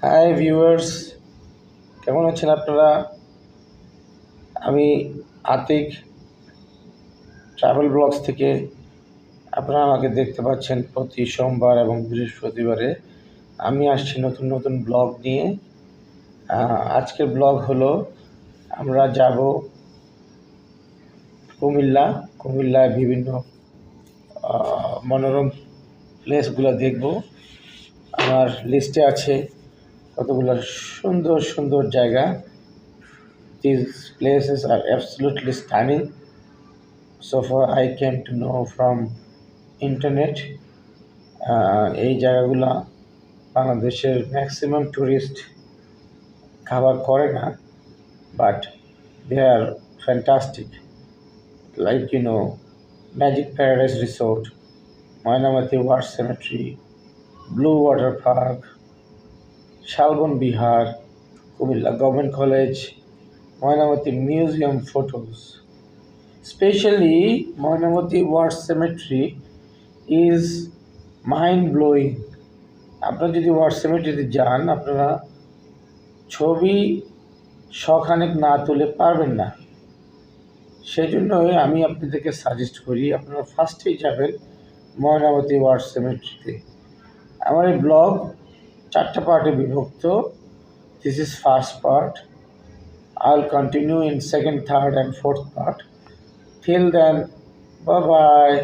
Hi viewers, কেমন আছেন আপনারা? আমি আতিক ট্রাভেল ব্লগস থেকে। আপনারা আমাকে দেখতে পাচ্ছেন প্রতি সোমবার এবং বৃহস্পতিবারে আমি আসছি নতুন নতুন ব্লগ নিয়ে। আজকের ব্লগ হলো আমরা যাব কুমিল্লায় বিভিন্ন মনোরম প্লেসগুলো দেখব। আমার লিস্টে আছে কতগুলো সুন্দর সুন্দর জায়গা। These places are absolutely stunning. So far I came to know from internet. এই জায়গাগুলো বাংলাদেশের ম্যাক্সিমাম টুরিস্ট cover করে না, but they are fantastic. Like Magic Paradise Resort, Mayanamati War Cemetery, Blue Water Park, Shalbon Bihar, Kumilla Government College, Mayanamati Museum photos. Especially Mayanamati War Cemetery is mind blowing. আপনারা যদি war সিমেট্রিতে যান, আপনারা ছবি শখানেক না তুলে পারবেন না। সেই জন্যই আমি আপনাদেরকে সাজেস্ট করি আপনারা ফার্স্টেই যাবেন ময়নামতি ওয়ার সিমেট্রিতে। আমার এই ব্লগ 4টা পার্টে বিভক্ত। This is first part. I will continue in second, third and fourth part. Till then, bye bye.